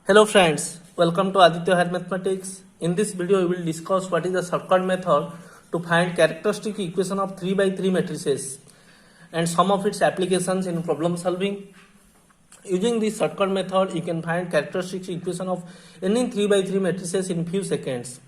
Hello friends, welcome to Aditya Higher Mathematics. In this video, we will discuss what is the shortcut method to find characteristic equation of 3 by 3 matrices and some of its applications in problem solving. Using this shortcut method, you can find characteristic equation of any 3 by 3 matrices in few seconds.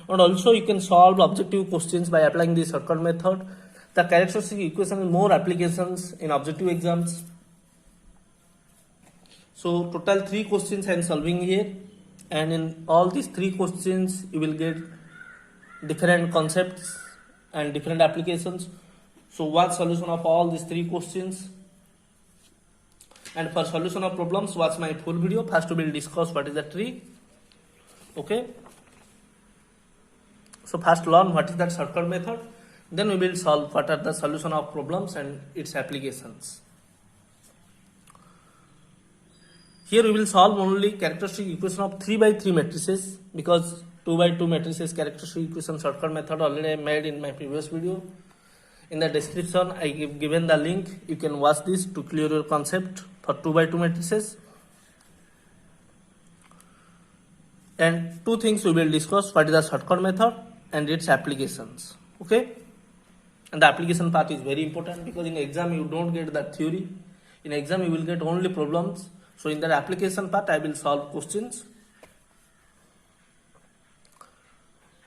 And also you can solve objective questions by applying this shortcut method. The characteristic equation has more applications in objective exams. So total 3 questions I am solving here, and in all these 3 questions you will get different concepts and different applications. So watch solution of all these 3 questions, and for solution of problems watch my full video. First we will discuss what is the tree. Okay, so first learn what is that shortcut method, then we will solve what are the solution of problems and its applications. Here we will solve only characteristic equation of 3 by 3 matrices, because 2 by 2 matrices characteristic equation shortcut method already I made in my previous video. In the description I give given the link, you can watch this to clear your concept for 2 by 2 matrices. And two things we will discuss: what is the shortcut method and its applications. Okay, and the application part is very important, because in exam you don't get the theory. In exam you will get only problems. So in that application part I will solve questions.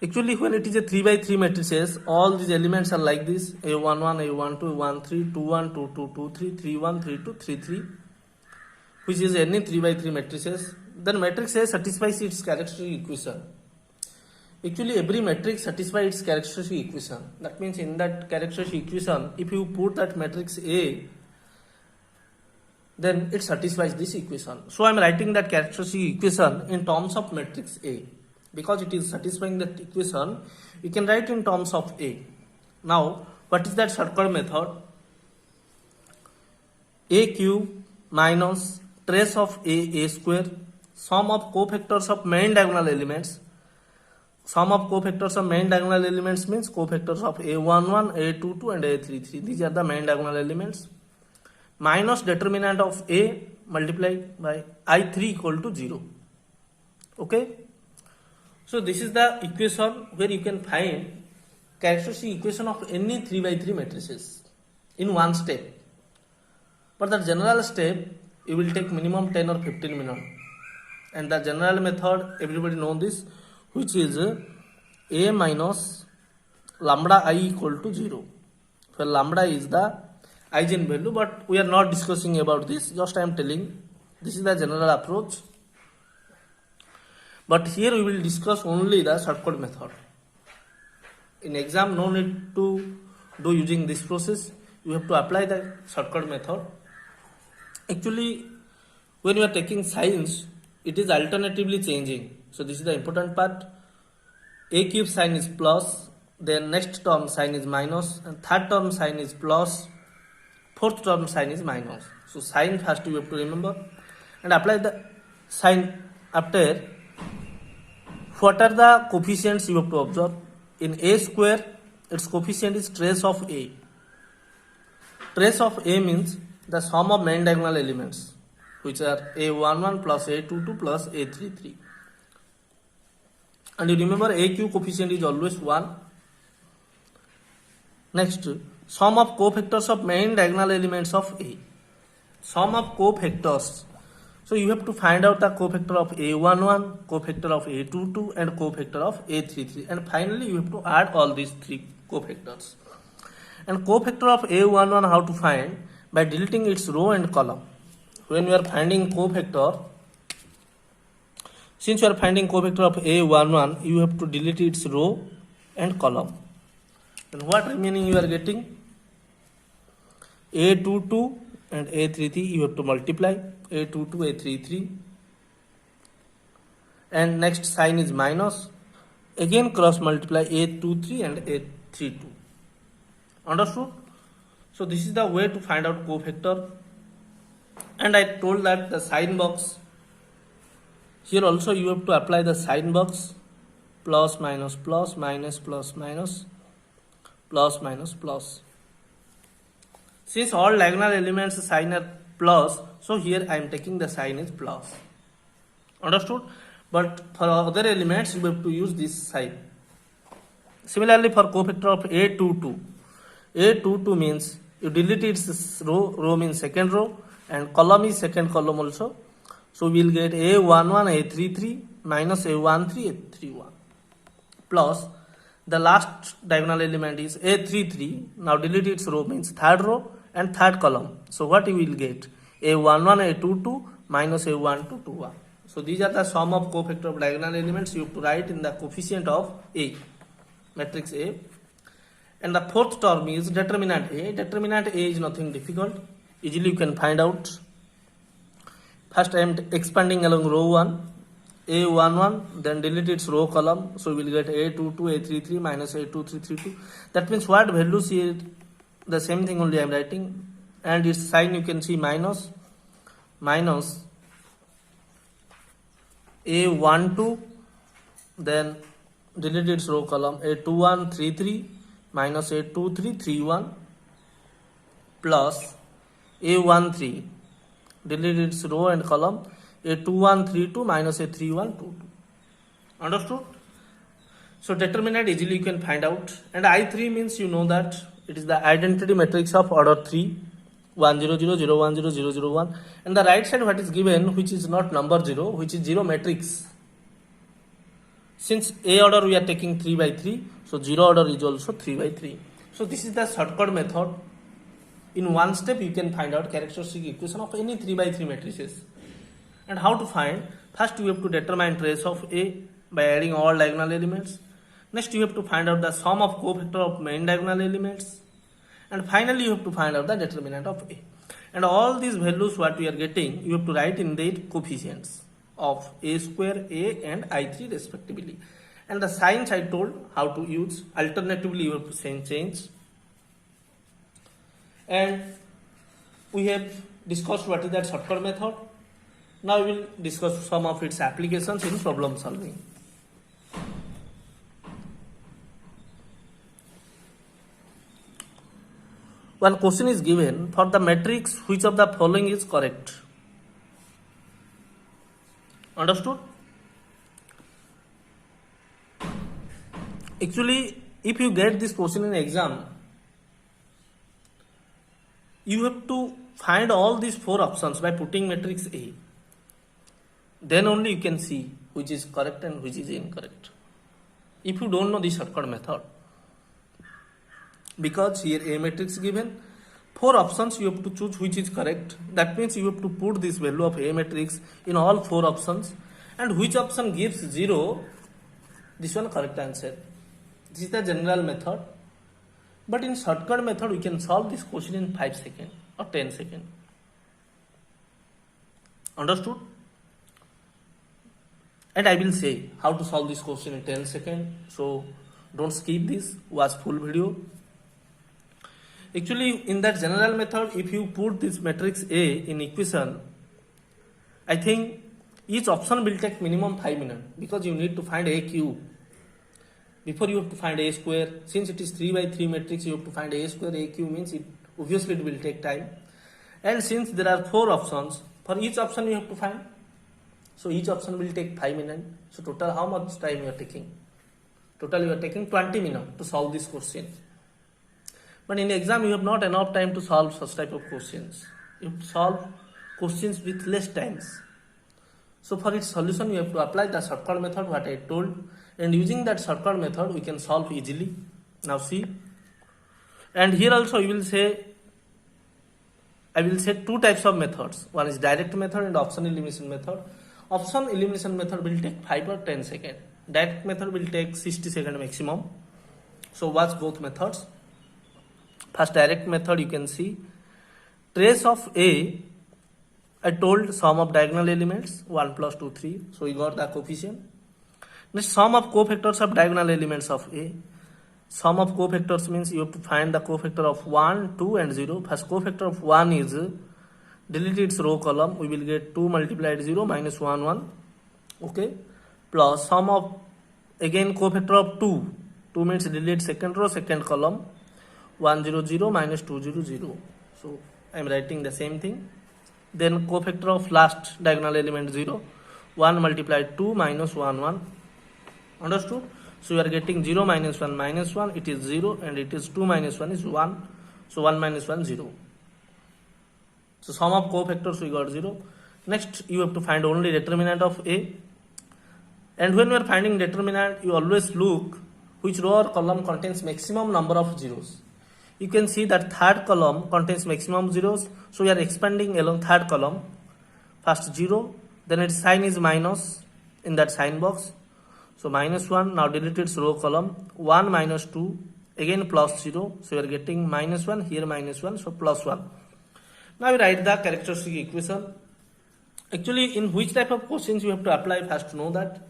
Actually when it is a 3 by 3 matrices, all these elements are like this: A11, A12, A13, 21, 22, 23, 31, 32, 33, which is any 3 by 3 matrices. Then matrix A satisfies its characteristic equation. Actually every matrix satisfies its characteristic equation. That means in that characteristic equation, if you put that matrix A, then it satisfies this equation. So I am writing that characteristic equation in terms of matrix A. Because it is satisfying that equation, you can write in terms of A. Now, what is that shortcut method? A cube minus trace of A square, sum of cofactors of main diagonal elements. Sum of cofactors of main diagonal elements means cofactors of A11, A22 and A33. These are the main diagonal elements. Minus determinant of A multiplied by I3 equal to 0. Okay. So this is the equation where you can find characteristic equation of any 3 by 3 matrices in one step. But the general step you will take minimum 10 or 15 minutes. And the general method everybody know this, which is A minus lambda I equal to 0. Where lambda is the eigenvalue, but we are not discussing about this, just I am telling this is the general approach. But here we will discuss only the shortcut method. In exam no need to do using this process, you have to apply the shortcut method. Actually when you are taking science, it is alternatively changing. So this is the important part. A cube sign is plus, then next term sign is minus, and third term sign is plus, fourth term sign is minus. So sign first you have to remember and apply the sign. After, what are the coefficients you have to observe? In A square, its coefficient is trace of A. Trace of A means the sum of main diagonal elements, which are A11 plus A22 plus A33. And you remember AQ coefficient is always 1. Next, sum of cofactors of main diagonal elements of A. Sum of cofactors. So you have to find out the cofactor of A11, cofactor of A22 and cofactor of A33. And finally you have to add all these 3 cofactors. And cofactor of A11 how to find? By deleting its row and column. When you are finding cofactor, since you are finding cofactor of A11, you have to delete its row and column. And what remaining you are getting? A22 and A33 you have to multiply. A22, A33. And next sign is minus. Again cross multiply A23 and A32. Understood? So this is the way to find out cofactor. And I told that the sign box. Here also you have to apply the sign box. Plus, minus, plus, minus, plus, minus. Plus, minus, plus. Since all diagonal elements sign are plus, so here I am taking the sign is plus. Understood? But for other elements, you have to use this sign. Similarly, for cofactor of A22, A22 means you delete its row means second row, and column is second column also. So we will get A11, A33 minus A13, A31 plus the last diagonal element is A33. Now delete its row means third row and third column. So what you will get? A11, A22 minus A12, 21. So these are the sum of cofactor of diagonal elements you have to write in the coefficient of A, matrix A. And the fourth term is determinant A. Determinant A is nothing difficult. Easily you can find out. First I am expanding along row 1. A11, then delete its row column. So we will get A22, A33 minus A2332. That means what values here? The same thing only I am writing. And its sign you can see minus A12, then delete its row column A2133 minus A2331 plus A13, delete its row and column A2132 minus A3122. Understood? So determinant easily you can find out. And I3 means you know that it is the identity matrix of order 3. 1 0 0 0 1 0 0 0 1, and the right side what is given, which is not number 0, which is 0 matrix. Since A order we are taking 3 by 3, so 0 order is also 3 by 3. So this is the shortcut method. In one step you can find out characteristic equation of any 3 by 3 matrices. And how to find? First you have to determine trace of A by adding all diagonal elements. Next you have to find out the sum of cofactor of main diagonal elements. And finally you have to find out the determinant of A. And all these values what we are getting, you have to write in their coefficients of A square, A and I3 respectively. And the signs I told how to use. Alternatively you have to change. And we have discussed what is that shortcut method. Now we will discuss some of its applications in problem solving. One question is given, for the matrix which of the following is correct? Understood? Actually, if you get this question in exam, you have to find all these 4 options by putting matrix A. Then only you can see which is correct and which is incorrect. If you don't know this shortcut method, because here A matrix given, 4 options you have to choose which is correct. That means you have to put this value of A matrix in all 4 options, and which option gives 0, this one correct answer. This is the general method. But in shortcut method we can solve this question in 5 seconds or 10 seconds. Understood? And I will say how to solve this question in 10 seconds. So don't skip this, watch full video. Actually, in that general method, if you put this matrix A in equation, I think each option will take minimum 5 minutes because you need to find A cube. Before you have to find A square. Since it is 3 by 3 matrix, you have to find A square. A cube means obviously it will take time. And since there are 4 options, for each option you have to find. So each option will take 5 minutes. So total how much time you are taking? Total you are taking 20 minutes to solve this question. But in exam you have not enough time to solve such type of questions. You have to solve questions with less times. So for its solution you have to apply the shortcut method what I told, and using that shortcut method we can solve easily. Now see, and here also I will say 2 types of methods. One is direct method and option elimination method. Option elimination method will take 5 or 10 seconds. Direct method will take 60 seconds maximum. So watch both methods. First direct method you can see trace of A. I told sum of diagonal elements 1 plus 2 3. So we got the coefficient. Next sum of cofactors of diagonal elements of A. Sum of cofactors means you have to find the cofactor of 1, 2 and 0. First cofactor of 1 is delete its row column. We will get 2 multiplied 0 minus 1 1. Okay. Plus sum of again cofactor of 2. 2 means delete second row second column. 1 0 0 minus 2 0 0. So I am writing the same thing. Then cofactor of last diagonal element 0. 1 multiplied 2 minus 1 1. Understood? So you are getting 0 minus 1 minus 1, it is 0, and it is 2 minus 1 is 1. So 1 minus 1 0. So sum of cofactors we got 0. Next you have to find only determinant of A. And when you are finding determinant, you always look which row or column contains maximum number of zeros. You can see that third column contains maximum zeros. So we are expanding along third column. First 0, then its sign is minus in that sign box. So minus 1, now delete its row column. 1 minus 2, again plus 0. So you are getting minus 1, here minus 1, so plus 1. Now we write the characteristic equation. Actually, in which type of questions you have to apply, first to know that.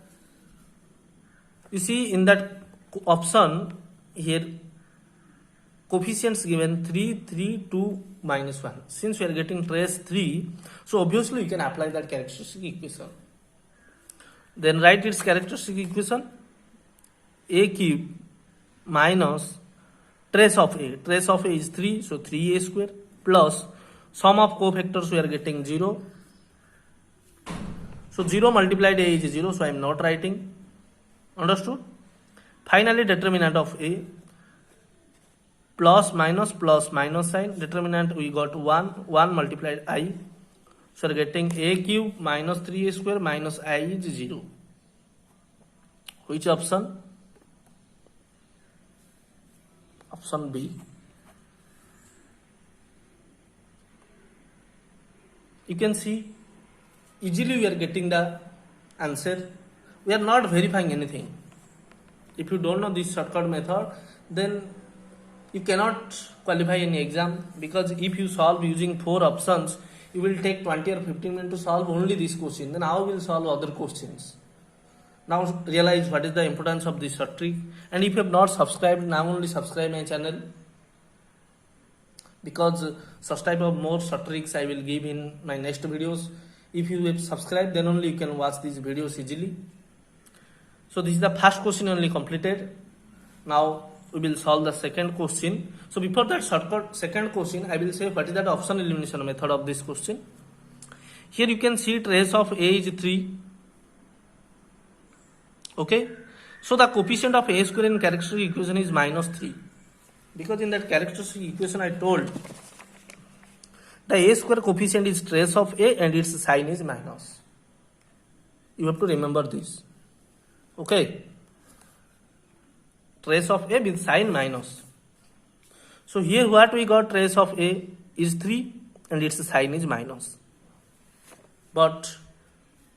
You see in that option here, coefficients given 3, 3, 2, minus 1. Since we are getting trace 3, so obviously you can apply that characteristic equation. Then write its characteristic equation. A cube minus trace of A. Trace of A is 3, so 3A square plus sum of cofactors we are getting 0. So 0 multiplied A is 0, so I am not writing. Understood? Finally, determinant of A. Plus minus sign. Determinant we got 1. 1 multiplied I. So we are getting A cube minus 3A square minus I is 0. Which option? Option B. You can see easily we are getting the answer. We are not verifying anything. If you don't know this shortcut method, then you cannot qualify any exam, because if you solve using 4 options, you will take 20 or 15 minutes to solve only this question. Then how will solve other questions? Now realize what is the importance of this short trick. And if you have not subscribed, now only subscribe my channel, because such type of more short tricks I will give in my next videos. If you have subscribed, then only you can watch these videos easily. So this is the first question only completed. Now we will solve the second question. So before that shortcut second question, I will say what is that option elimination method of this question. Here you can see trace of A is 3. Okay. So the coefficient of A square in characteristic equation is minus 3. Because in that characteristic equation I told the A square coefficient is trace of A and its sign is minus. You have to remember this. Okay. Trace of A with sign minus. So here what we got, trace of A is 3 and its sign is minus. But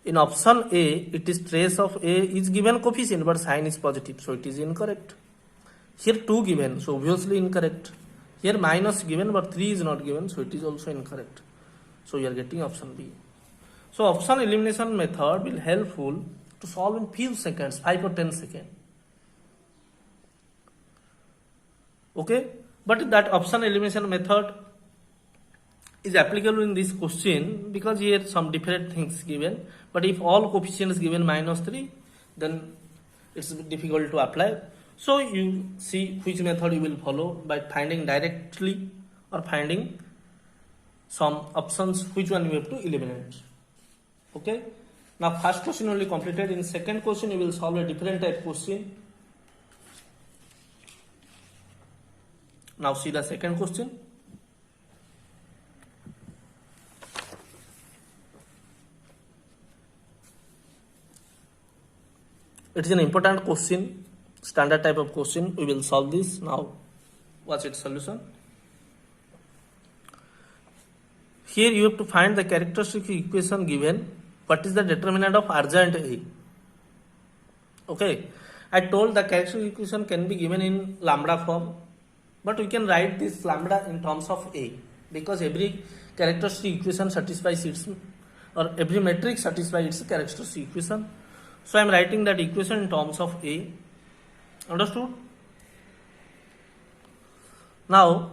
in option A, it is trace of A is given coefficient but sign is positive, so it is incorrect. Here 2 given, so obviously incorrect. Here minus given but 3 is not given, so it is also incorrect. So you are getting option B. So option elimination method will helpful to solve in few seconds, 5 or 10 seconds. Okay, but that option elimination method is applicable in this question because here some different things given. But if all coefficients given minus 3, then it's difficult to apply. So you see which method you will follow by finding directly or finding some options which one you have to eliminate. Okay. Now first question only completed. In second question you will solve a different type question. Now see the second question. It is an important question, standard type of question. We will solve this. Now watch its solution. Here you have to find the characteristic equation given. What is the determinant of adjoint A? Okay, I told the characteristic equation can be given in lambda form, but we can write this lambda in terms of A, because every characteristic equation satisfies its, or every matrix satisfies its characteristic equation. So I am writing that equation in terms of A. Understood? Now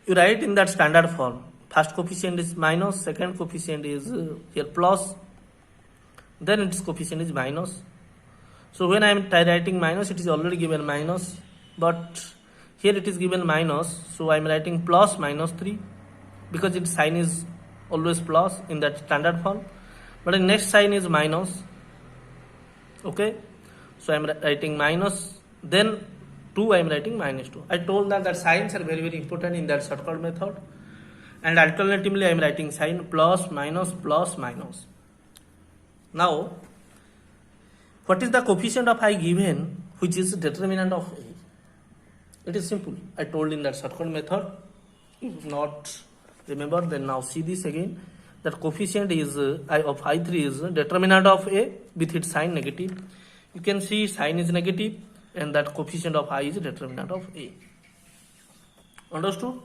you write in that standard form. First coefficient is minus, second coefficient is here plus, then its coefficient is minus. So when I am writing minus, it is already given minus, but here it is given minus, so I am writing plus minus 3 because its sign is always plus in that standard form. but the next sign is minus. Okay, so I am writing minus, then 2 I am writing minus 2. I told that signs are very important in that shortcut method, and alternatively I am writing sign plus minus plus minus. Now what is the coefficient of I given, which is determinant of A? It is simple. I told in that shortcut method. If not remember, then now see this again. That coefficient is I of I3 is determinant of A with its sign negative. You can see sign is negative, and that coefficient of I is determinant of A. Understood?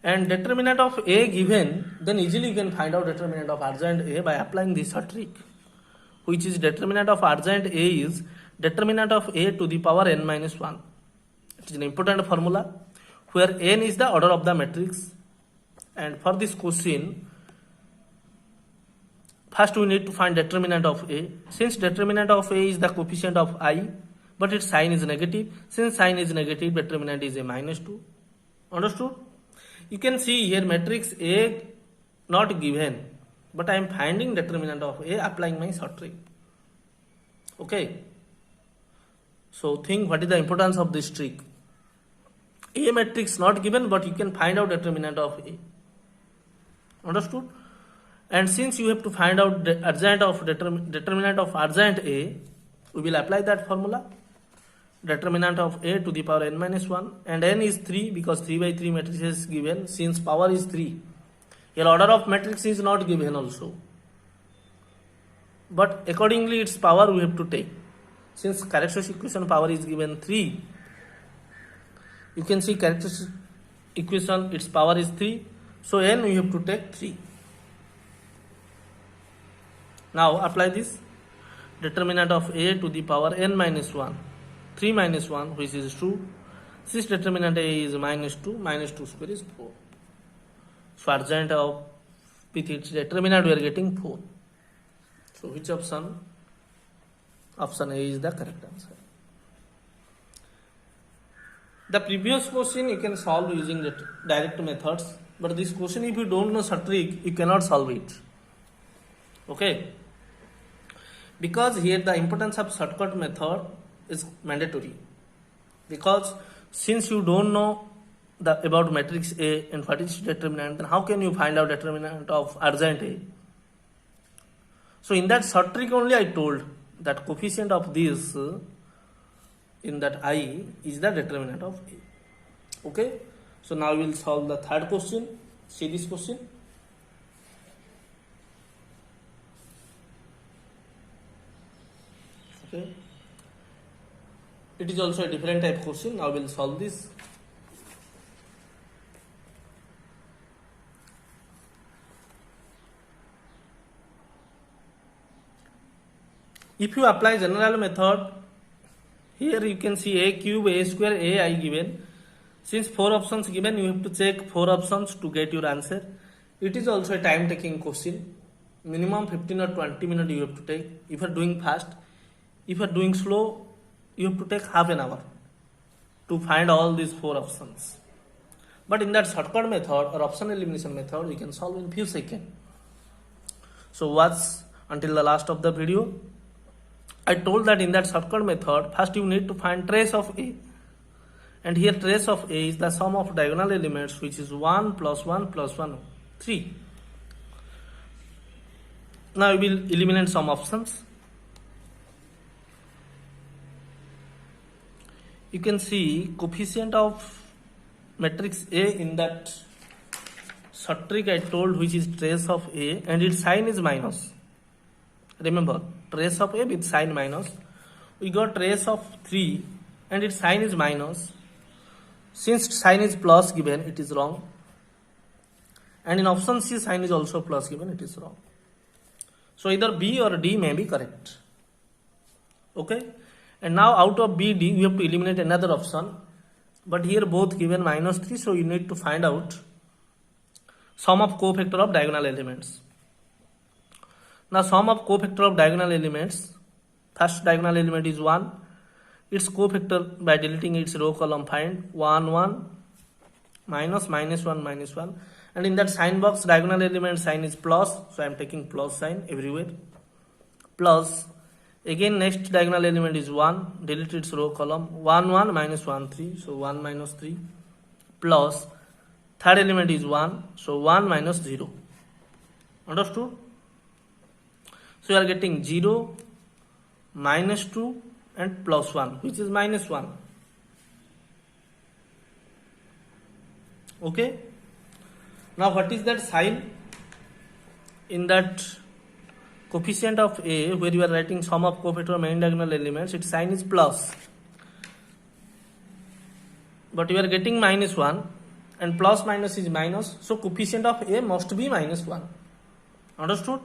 And determinant of A given, then easily you can find out determinant of adjoint A by applying this trick, which is determinant of adjoint A is determinant of A to the power n minus 1. It is an important formula where n is the order of the matrix. And for this question, first we need to find determinant of A. Since determinant of A is the coefficient of I, but its sign is negative. Since sign is negative, determinant is a minus 2. Understood? You can see here matrix A not given, but I am finding determinant of A applying my short trick. Okay. So think what is the importance of this trick. A matrix not given, but you can find out determinant of A. Understood? And since you have to find out the determinant of adjoint A, we will apply that formula. Determinant of A to the power n minus 1, and n is 3 because 3 by 3 matrix is given. Since power is 3, your order of matrix is not given also, but accordingly its power we have to take. Since characteristic equation power is given 3, you can see characteristic equation its power is 3, so n we have to take 3. Now apply this. Determinant of A to the power n minus 1, 3 minus 1, which is 2. Since determinant A is minus 2 square is 4. So adjoint of with its determinant we are getting 4. So which option? Option A is the correct answer. The previous question you can solve using the direct methods, but this question if you don't know short trick, you cannot solve it. Okay? Because here the importance of shortcut method is mandatory. Because since you don't know about matrix A and what is determinant, then how can you find out determinant of adjoint A? So in that short trick only I told that coefficient of this in that I is the determinant of A. Okay? So now we will solve the third question. See this question. Okay. It is also a different type question. Now we will solve this. If you apply general method, here you can see A cube, A square, AI given. Since 4 options given, you have to check 4 options to get your answer. It is also a time taking question. Minimum 15 or 20 minutes you have to take. If you are doing fast, if you are doing slow, you have to take half an hour to find all these 4 options. But in that shortcut method or option elimination method, we can solve in few seconds. So watch until the last of the video. I told that in that shortcut method, first you need to find trace of A. And here trace of A is the sum of diagonal elements, which is 1 plus 1 plus 1, 3. Now we will eliminate some options. You can see coefficient of matrix A in that short trick I told, which is trace of A, and its sign is minus. Remember, trace of A with sign minus. We got trace of 3 and its sign is minus. Since sign is plus given, it is wrong. And in option C, sign is also plus given, it is wrong. So either B or D may be correct. Okay? And now out of B, D, we have to eliminate another option. But here both given minus 3, so you need to find out sum of cofactor of diagonal elements. Now sum of cofactor of diagonal elements, first diagonal element is 1. Its cofactor by deleting its row column find 1 1 minus minus 1 minus 1, And in that sign box, diagonal element sign is plus, so I am taking plus sign everywhere. Plus, again next diagonal element is 1, delete its row column, 1 1 minus 1 3, so 1 minus 3, plus third element is 1, so 1 minus 0. Understood? So you are getting 0, minus 2 and plus 1, which is minus 1. Okay? Now what is that sign? In that coefficient of A, where you are writing sum of cofactor main diagonal elements, its sign is plus. But you are getting minus 1 and plus minus is minus, so coefficient of A must be minus 1. Understood?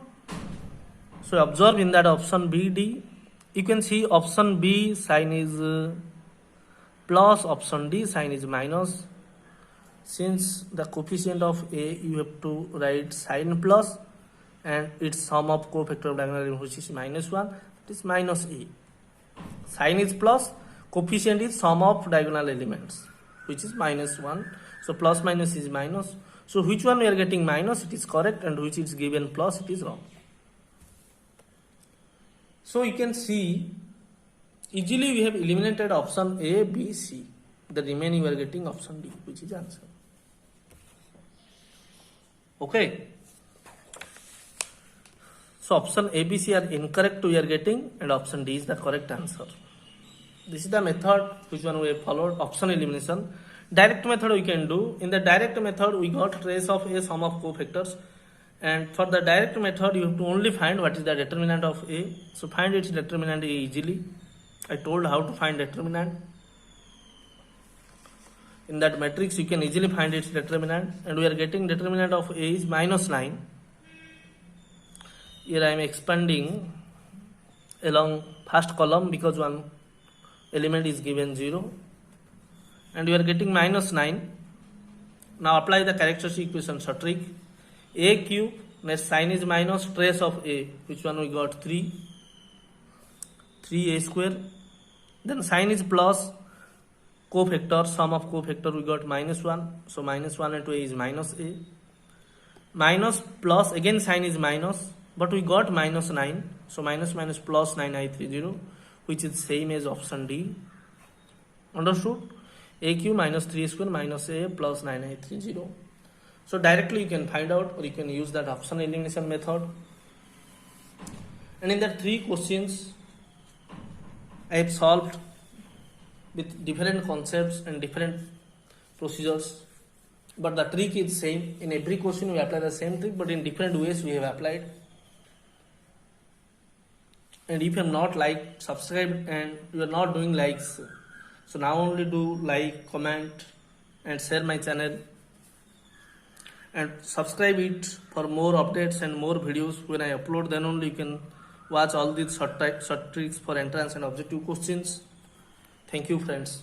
So observe in that option B, D, you can see option B sign is plus, option D sign is minus. Since the coefficient of A, you have to write sign plus and its sum of cofactor of diagonal element, which is minus 1, it is minus A. Sign is plus, coefficient is sum of diagonal elements, which is minus 1. So plus minus is minus. So which one we are getting minus, it is correct, and which is given plus, it is wrong. So you can see easily we have eliminated option A, B, C. The remaining we are getting option D, which is answer. Okay. So option A, B, C are incorrect we are getting, and option D is the correct answer. This is the method which one we have followed, option elimination. Direct method we can do. In the direct method we got trace of A, sum of cofactors. And for the direct method you have to only find what is the determinant of A. So find its determinant A easily. I told how to find determinant. In that matrix you can easily find its determinant, and we are getting determinant of A is minus 9. Here I am expanding along first column because one element is given 0, and we are getting minus 9. Now apply the characteristic equation trick. A cube, next sign is minus, trace of A, which one we got 3, 3A square, then sign is plus, cofactor, sum of cofactor we got minus 1, so minus 1 into A is minus A, minus plus, again sign is minus, but we got minus 9, so minus minus plus 9I30, which is same as option D. Understood? A cube minus 3 square minus A plus 9I30. So directly you can find out, or you can use that option elimination method. And in the 3 questions I have solved with different concepts and different procedures, but the trick is same. In every question we apply the same trick, but in different ways we have applied. And if you have not liked, subscribe, and you are not doing likes, so now only do like, comment and share my channel, and subscribe it for more updates and more videos. When I upload, then only you can watch all these short tricks for entrance and objective questions. Thank you friends.